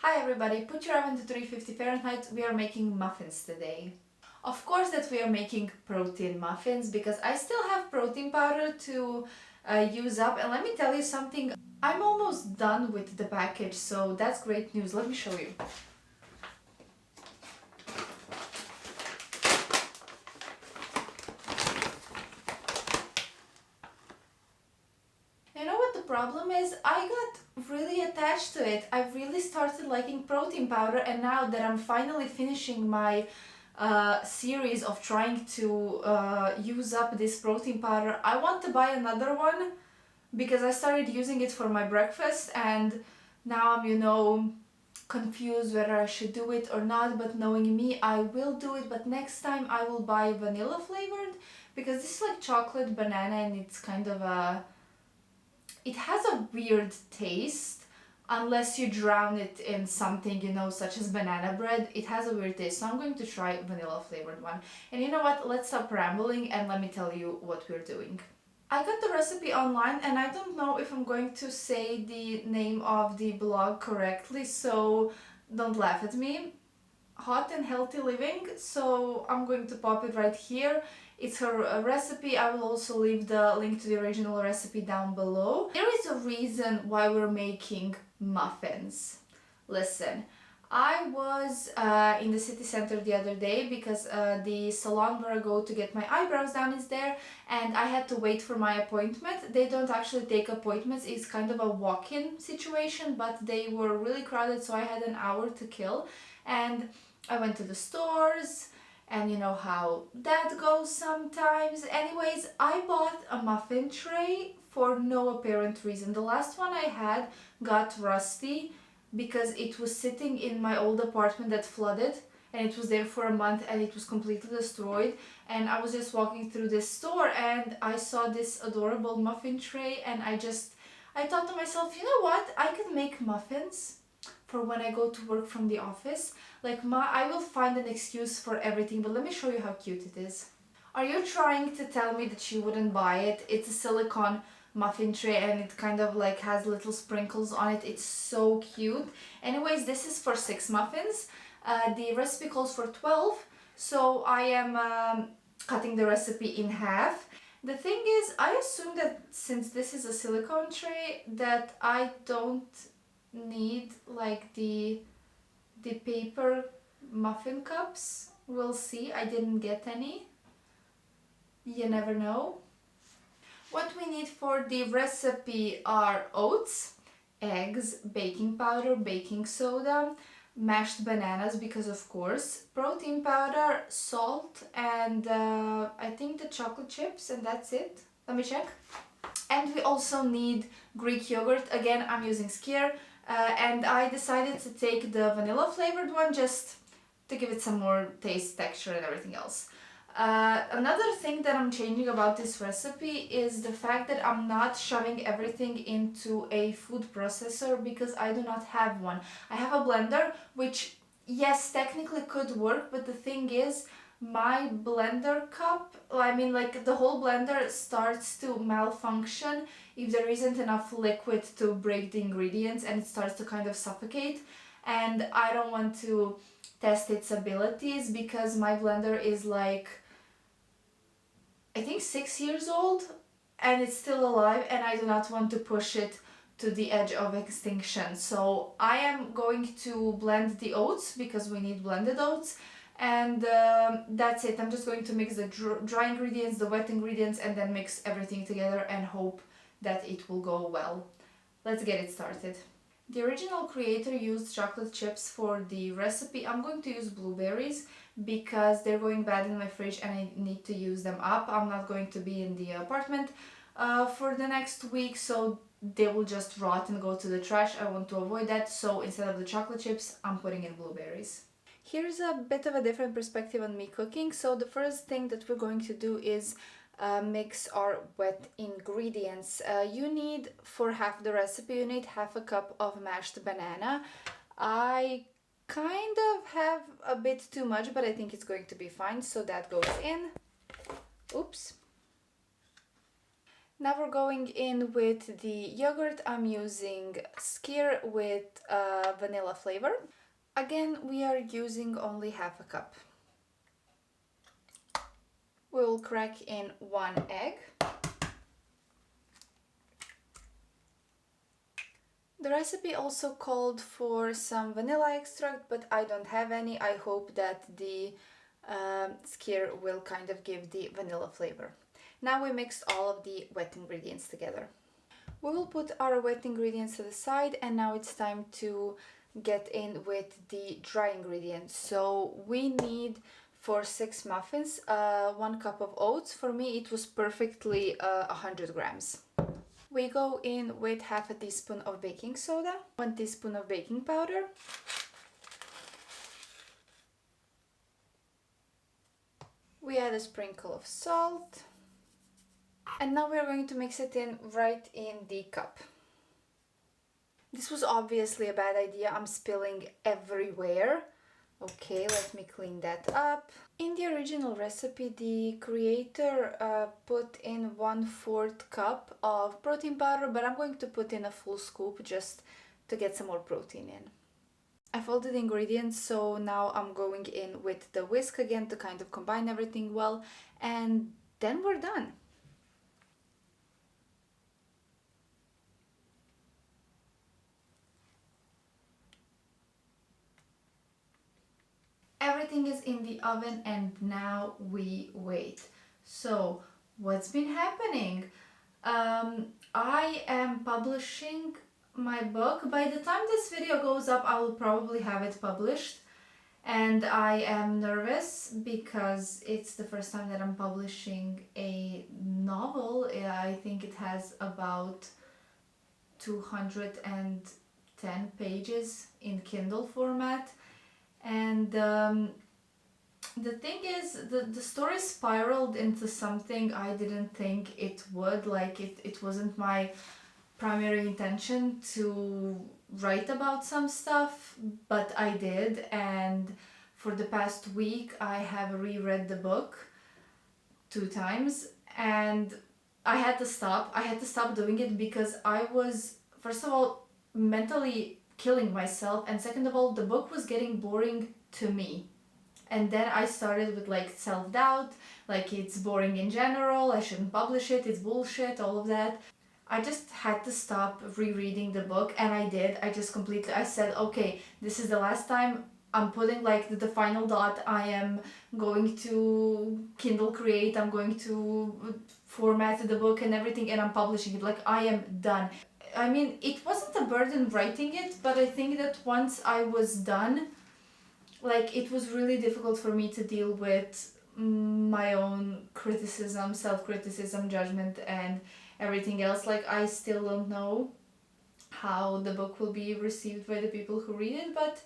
Hi everybody, put your oven to 350 Fahrenheit. We are making muffins today. Of course that we are making protein muffins because I still have protein powder to use up, and let me tell you something, I'm almost done with the package, so that's great news. Let me show you. You know what the problem is? I got really attached to it. I really started liking protein powder, and now that I'm finally finishing my series of trying to use up this protein powder, I want to buy another one because I started using it for my breakfast, and now I'm confused whether I should do it or not, but knowing me, I will do it, but next time I will buy vanilla flavored because this is like chocolate banana and it's kind of it has a weird taste unless you drown it in something, such as banana bread. It has a weird taste, so I'm going to try vanilla flavored one. And you know what? Let's stop rambling and let me tell you what we're doing. I got the recipe online and I don't know if I'm going to say the name of the blog correctly, so don't laugh at me. Hot and Healthy Living, so I'm going to pop it right here. It's her recipe. I will also leave the link to the original recipe down below. There is a reason why we're making muffins. Listen, I was in the city center the other day because the salon where I go to get my eyebrows done is there, and I had to wait for my appointment. They don't actually take appointments, it's kind of a walk-in situation, but they were really crowded, so I had an hour to kill. And I went to the stores, and you know how that goes sometimes. Anyways, I bought a muffin tray for no apparent reason. The last one I had got rusty because it was sitting in my old apartment that flooded, and it was there for a month and it was completely destroyed. And I was just walking through this store and I saw this adorable muffin tray, and I thought to myself, you know what, I could make muffins for when I go to work from the office. I will find an excuse for everything, but let me show you how cute it is. Are you trying to tell me that you wouldn't buy it? It's a silicone muffin tray and it kind of like has little sprinkles on it. It's so cute. Anyways, this is for 6 muffins. The recipe calls for 12, so I am cutting the recipe in half. The thing is, I assume that since this is a silicone tray that I don't need like the paper muffin cups. We'll see. I didn't get any. You never know. What we need for the recipe are oats, eggs, baking powder, baking soda, mashed bananas because of course, protein powder, salt, and I think the chocolate chips, and that's it. Let me check. And we also need Greek yogurt. Again, I'm using skyr, and I decided to take the vanilla flavored one just to give it some more taste, texture, and everything else. Another thing that I'm changing about this recipe is the fact that I'm not shoving everything into a food processor because I do not have one. I have a blender, which yes, technically could work, but the thing is, my blender cup, I mean like the whole blender starts to malfunction if there isn't enough liquid to break the ingredients, and it starts to kind of suffocate, and I don't want to test its abilities because my blender is like, I think 6 years old and it's still alive, and I do not want to push it to the edge of extinction. So I am going to blend the oats because we need blended oats, and that's it. I'm just going to mix the dry ingredients, the wet ingredients, and then mix everything together and hope that it will go well. Let's get it started. The original creator used chocolate chips for the recipe. I'm going to use blueberries because they're going bad in my fridge and I need to use them up. I'm not going to be in the apartment for the next week, so they will just rot and go to the trash. I want to avoid that, so instead of the chocolate chips, I'm putting in blueberries. Here's a bit of a different perspective on me cooking. So the first thing that we're going to do is mix our wet ingredients. You need, for half the recipe, you need half a cup of mashed banana. I kind of have a bit too much, but I think it's going to be fine, so that goes in. Oops. Now we're going in with the yogurt. I'm using Skyr with vanilla flavor. Again, we are using only half a cup. We will crack in 1 egg. The recipe also called for some vanilla extract, but I don't have any. I hope that the Skyr will kind of give the vanilla flavor. Now we mixed all of the wet ingredients together. We will put our wet ingredients to the side, and now it's time to get in with the dry ingredients. So we need for 6 muffins 1 cup of oats. For me it was perfectly 100 grams. We go in with half a teaspoon of baking soda, 1 teaspoon of baking powder, we add a sprinkle of salt, and now we're going to mix it in right in the cup. This was obviously a bad idea, I'm spilling everywhere. Okay, let me clean that up. In the original recipe, the creator put in 1/4 cup of protein powder, but I'm going to put in a full scoop just to get some more protein in. I folded the ingredients, so now I'm going in with the whisk again to kind of combine everything well, and then we're done. Everything is in the oven and now we wait. So what's been happening? I am publishing my book. By the time this video goes up, I will probably have it published. And I am nervous because it's the first time that I'm publishing a novel. I think it has about 210 pages in Kindle format. And the thing is, the story spiraled into something I didn't think it would. Like, it wasn't my primary intention to write about some stuff, but I did. And for the past week I have reread the book 2 times, and I had to stop doing it because I was, first of all, mentally killing myself, and second of all, the book was getting boring to me. And then I started with like self-doubt, like it's boring in general, I shouldn't publish it, it's bullshit, all of that. I just had to stop rereading the book, and I did. I said, okay, this is the last time. I'm putting like the final dot. I am going to Kindle Create, I'm going to format the book and everything, and I'm publishing it. Like, I am done. I mean, it wasn't a burden writing it, but I think that once I was done, like, it was really difficult for me to deal with my own criticism, self-criticism, judgment, and everything else. Like, I still don't know how the book will be received by the people who read it, but,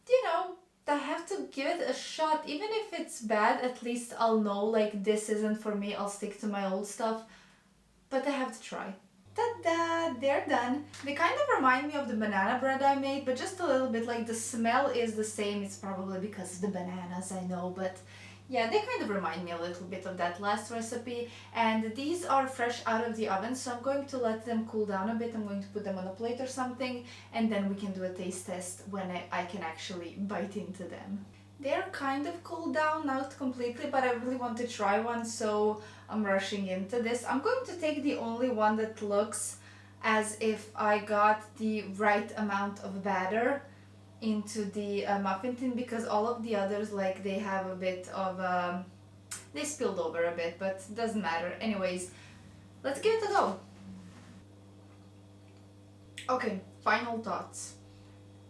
you know, I have to give it a shot. Even if it's bad, at least I'll know, like, this isn't for me, I'll stick to my old stuff, but I have to try. Ta-da! They're done. They kind of remind me of the banana bread I made, but just a little bit. Like, the smell is the same. It's probably because of the bananas, I know, but yeah, they kind of remind me a little bit of that last recipe. And these are fresh out of the oven, so I'm going to let them cool down a bit. I'm going to put them on a plate or something, and then we can do a taste test when I can actually bite into them. They're kind of cooled down, not completely, but I really want to try one, so I'm rushing into this. I'm going to take the only one that looks as if I got the right amount of batter into the muffin tin, because all of the others, like, they have a bit of they spilled over a bit, but it doesn't matter. Anyways, let's give it a go. Okay, final thoughts.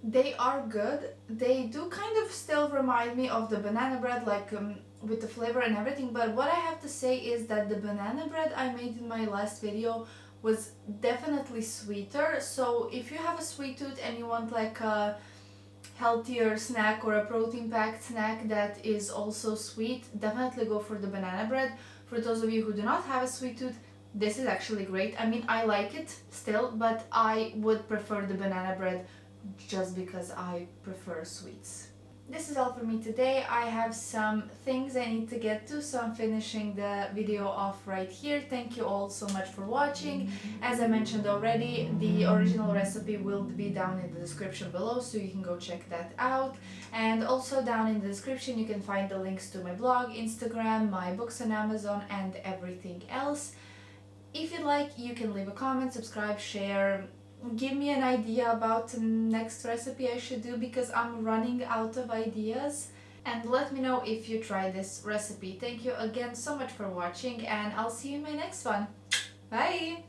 They are good. They do kind of still remind me of the banana bread, like with the flavor and everything, but what I have to say is that the banana bread I made in my last video was definitely sweeter. So if you have a sweet tooth and you want like a healthier snack or a protein packed snack that is also sweet, definitely go for the banana bread. For those of you who do not have a sweet tooth, this is actually great. I mean, I like it still, but I would prefer the banana bread just because I prefer sweets. this is all for me today. I have some things I need to get to, so I'm finishing the video off right here. Thank you all so much for watching. As I mentioned already, the original recipe will be down in the description below, so you can go check that out. And also down in the description you can find the links to my blog, Instagram, my books on Amazon, and everything else. If you'd like, you can leave a comment, subscribe, share, give me an idea about the next recipe I should do, because I'm running out of ideas. And let me know if you try this recipe. Thank you again so much for watching, and I'll see you in my next one. Bye!